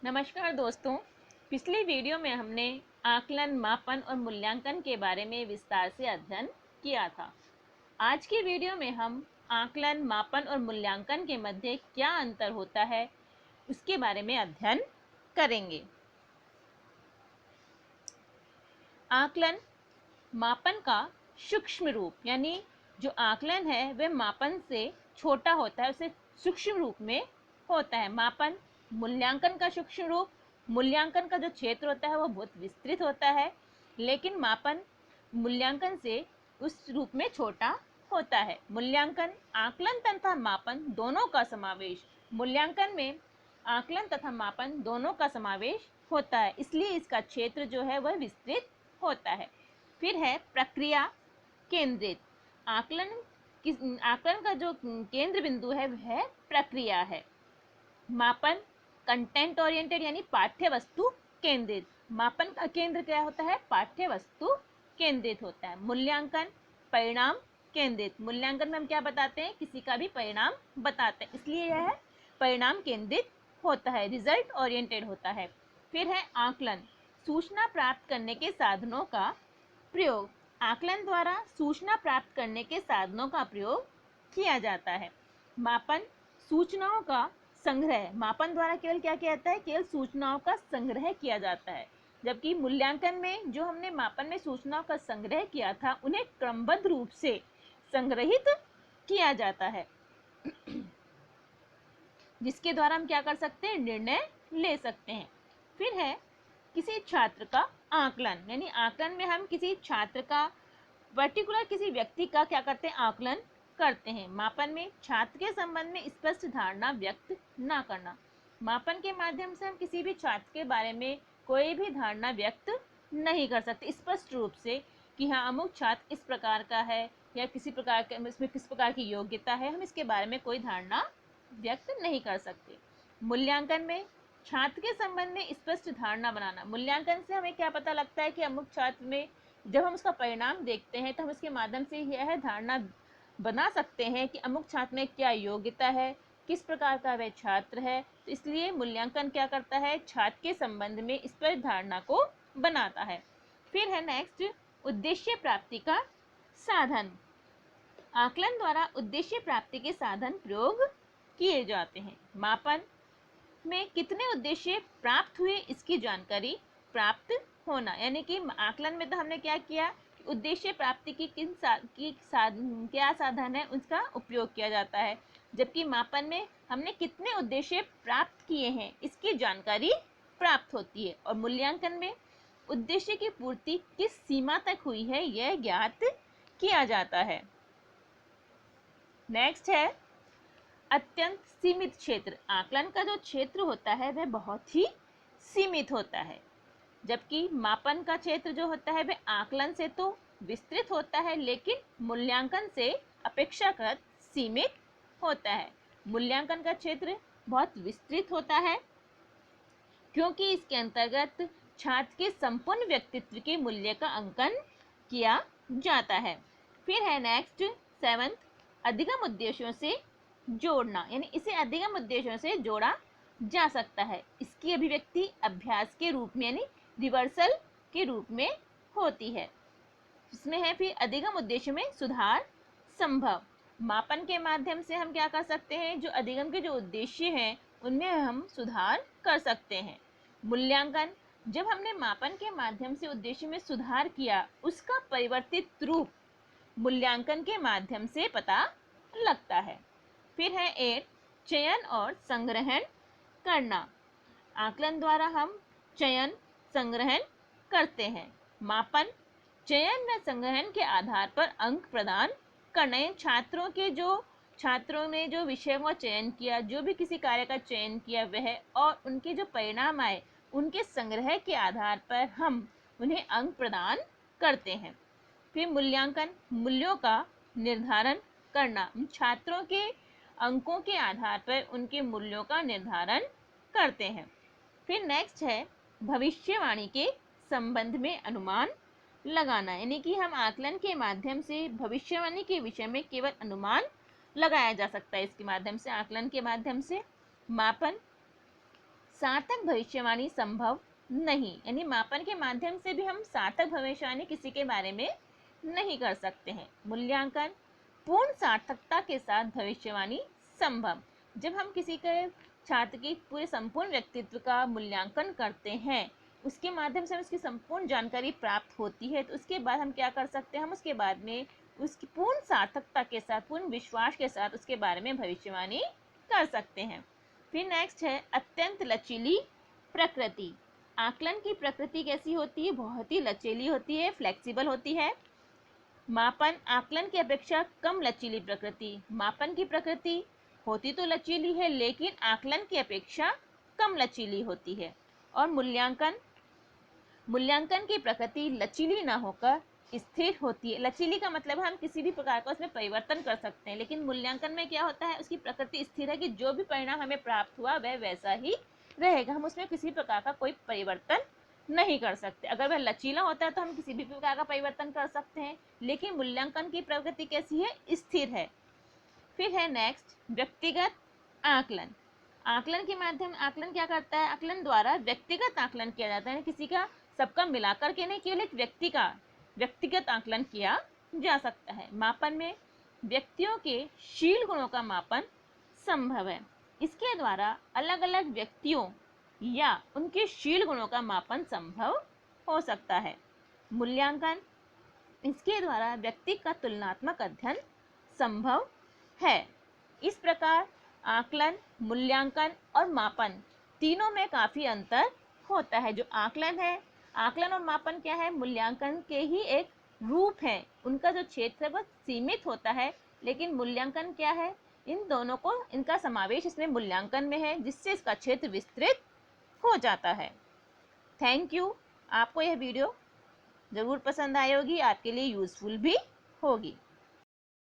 नमस्कार दोस्तों। पिछली वीडियो में हमने आकलन, मापन और मूल्यांकन के बारे में विस्तार से अध्ययन किया था। आज की वीडियो में हम आकलन, मापन और मूल्यांकन के मध्य क्या अंतर होता है उसके बारे में अध्ययन करेंगे। आकलन मापन का सूक्ष्म रूप, यानी जो आकलन है वह मापन से छोटा होता है, उसे सूक्ष्म रूप में होता है। मापन मूल्यांकन का सूक्ष्म रूप, मूल्यांकन का जो क्षेत्र होता है वो बहुत विस्तृत होता है, लेकिन मापन मूल्यांकन से उस रूप में छोटा होता है। मूल्यांकन आकलन तथा मापन दोनों का समावेश, मूल्यांकन में आकलन तथा मापन दोनों का समावेश होता है, इसलिए इसका क्षेत्र जो है वह विस्तृत होता है। फिर है प्रक्रिया केंद्रित। आकलन का जो केंद्र बिंदु है वह प्रक्रिया है। मापन कंटेंट ओरिएंटेड, यानी पाठ्य वस्तु केंद्रित। मापन का केंद्र क्या होता है? पाठ्य वस्तु केंद्रित होता है। मूल्यांकन परिणाम केंद्रित। मूल्यांकन में हम क्या बताते हैं? किसी का भी परिणाम बताते हैं, इसलिए यह परिणाम केंद्रित होता है, रिजल्ट ओरिएंटेड होता है। फिर है आकलन, सूचना प्राप्त करने के साधनों का प्रयोग। आकलन द्वारा सूचना प्राप्त करने के साधनों का प्रयोग किया जाता है। मापन सूचनाओं का संग्रह। मापन द्वारा केवल क्या किया जाता है? केवल सूचनाओं का संग्रह किया जाता है, जबकि मूल्यांकन में जो हमने मापन में सूचनाओं का संग्रह किया था उन्हें क्रमबद्ध रूप से संग्रहित किया जाता है, जिसके द्वारा हम क्या कर सकते हैं? निर्णय ले सकते हैं। फिर है किसी छात्र का आकलन, यानी आकलन में हम किसी छात्र का, पर्टिकुलर किसी व्यक्ति का क्या करते हैं? आकलन करते हैं। मापन में छात्र के संबंध में स्पष्ट धारणा व्यक्त न करना। मापन के माध्यम से हम किसी भी छात्र के बारे में कोई भी धारणा व्यक्त नहीं कर सकते स्पष्ट रूप से कि हाँ अमुक छात्र इस प्रकार का है या किसी प्रकार के इसमें किस प्रकार की योग्यता है, हम इसके बारे में कोई धारणा व्यक्त नहीं कर सकते। मूल्यांकन में छात्र के संबंध में स्पष्ट धारणा बनाना। मूल्यांकन से हमें क्या पता लगता है कि अमुक छात्र में, जब हम उसका परिणाम देखते हैं तो हम इसके माध्यम से यह धारणा बना सकते हैं कि अमुक छात्र में क्या योग्यता है, किस प्रकार का वह छात्र है। तो इसलिए मूल्यांकन क्या करता है? छात्र के संबंध में स्पष्ट धारणा को बनाता है। फिर है नेक्स्ट उद्देश्य प्राप्ति का साधन। आकलन द्वारा उद्देश्य प्राप्ति के साधन प्रयोग किए जाते हैं। मापन में कितने उद्देश्य प्राप्त हुए इसकी जानकारी प्राप्त होना, यानी कि आकलन में तो हमने क्या किया? उद्देश्य प्राप्ति की क्या साधन है उसका उपयोग किया जाता है, जबकि मापन में हमने कितने उद्देश्य प्राप्त किए हैं इसकी जानकारी प्राप्त होती है। और मूल्यांकन में उद्देश्य की पूर्ति किस सीमा तक हुई है यह ज्ञात किया जाता है। नेक्स्ट है अत्यंत सीमित क्षेत्र। आकलन का जो क्षेत्र होता है वह बहुत ही सीमित होता है, जबकि मापन का क्षेत्र जो होता है वह आकलन से तो विस्तृत होता है लेकिन मूल्यांकन से अपेक्षाकृत सीमित होता है। मूल्यांकन का क्षेत्र बहुत विस्तृत होता है क्योंकि इसके अंतर्गत छात्र के संपूर्ण व्यक्तित्व के मूल्य का अंकन किया जाता है। फिर है नेक्स्ट 7th अधिगम उद्देश्यों से जोड़ना, यानी इसे अधिगम उद्देश्यों से जोड़ा जा सकता है। इसकी अभिव्यक्ति अभ्यास के रूप में, यानी रिवर्सल के रूप में होती है। इसमें है फिर अधिगम उद्देश्य में सुधार संभव। मापन के माध्यम से हम क्या कर सकते हैं? जो अधिगम के जो उद्देश्य हैं उनमें हम सुधार कर सकते हैं। मूल्यांकन, जब हमने मापन के माध्यम से उद्देश्य में सुधार किया उसका परिवर्तित रूप मूल्यांकन के माध्यम से पता लगता है। फिर है 8 चयन और संग्रहण करना। आकलन द्वारा हम चयन संग्रहण करते हैं। मापन चयन व संग्रहण के आधार पर अंक प्रदान करना। छात्रों ने जो विषयों का चयन किया, जो भी किसी कार्य का चयन किया वह, और उनके जो परिणाम आए उनके संग्रह के आधार पर हम उन्हें अंक प्रदान करते हैं। फिर मूल्यांकन मूल्यों का निर्धारण करना। छात्रों के अंकों के आधार पर उनके मूल्यों का निर्धारण करते हैं। फिर नेक्स्ट है भविष्यवाणी के संबंध में अनुमान लगाना, यानी कि हम आकलन के माध्यम से भविष्यवाणी के विषय में केवल अनुमान लगाया जा सकता है। इसके माध्यम से, आकलन के माध्यम से। मापन सार्थक भविष्यवाणी संभव नहीं, यानी मापन के माध्यम से भी हम सार्थक भविष्यवाणी किसी के बारे में नहीं कर सकते हैं। मूल्यांकन, पूर्ण सार्थकता के साथ भविष्यवाणी संभव। जब हम किसी के छात्र की पूरे संपूर्ण व्यक्तित्व का मूल्यांकन करते हैं, उसके माध्यम से उसकी संपूर्ण जानकारी प्राप्त होती है, तो उसके बाद हम क्या कर सकते हैं, हम उसके बाद में उसकी पूर्ण सार्थकता के साथ, पूर्ण विश्वास के साथ उसके बारे में भविष्यवाणी कर सकते हैं। फिर नेक्स्ट है अत्यंत लचीली प्रकृति। आकलन की प्रकृति कैसी होती है? बहुत ही लचीली होती है, फ्लेक्सिबल होती है। मापन, आकलन की अपेक्षा कम लचीली प्रकृति। मापन की प्रकृति होती तो लचीली है, लेकिन आकलन की अपेक्षा कम लचीली होती है। और मूल्यांकन, मूल्यांकन की प्रकृति लचीली ना होकर स्थिर होती है। लचीली का मतलब हम किसी भी प्रकार का उसमें परिवर्तन कर सकते हैं, लेकिन मूल्यांकन में क्या होता है, उसकी प्रकृति स्थिर है कि जो भी परिणाम हमें प्राप्त हुआ वह वैसा ही रहेगा, हम उसमें किसी प्रकार का कोई परिवर्तन नहीं कर सकते। अगर वह लचीला होता है तो हम किसी भी प्रकार का परिवर्तन कर सकते हैं, लेकिन मूल्यांकन की प्रकृति कैसी है? स्थिर है। फिर है नेक्स्ट व्यक्तिगत आकलन। आकलन के माध्यम, आकलन क्या करता है? आकलन द्वारा व्यक्तिगत आकलन किया जाता है, किसी का सबका मिलाकर के नहीं, केवल एक व्यक्ति का व्यक्तिगत आकलन किया जा सकता है। मापन में व्यक्तियों के शील गुणों का मापन संभव है। इसके द्वारा अलग अलग व्यक्तियों या उनके शील गुणों का मापन संभव हो सकता है। मूल्यांकन, इसके द्वारा व्यक्ति का तुलनात्मक अध्ययन संभव है। इस प्रकार आकलन, मूल्यांकन और मापन तीनों में काफी अंतर होता है। जो आकलन है, आकलन और मापन क्या है? मूल्यांकन के ही एक रूप है। उनका जो क्षेत्र है वह सीमित होता है, लेकिन मूल्यांकन क्या है? इन दोनों को, इनका समावेश इसमें मूल्यांकन में है, जिससे इसका क्षेत्र विस्तृत हो जाता है। Thank you. आपको यह वीडियो ज़रूर पसंद आई होगी, आपके लिए यूजफुल भी होगी।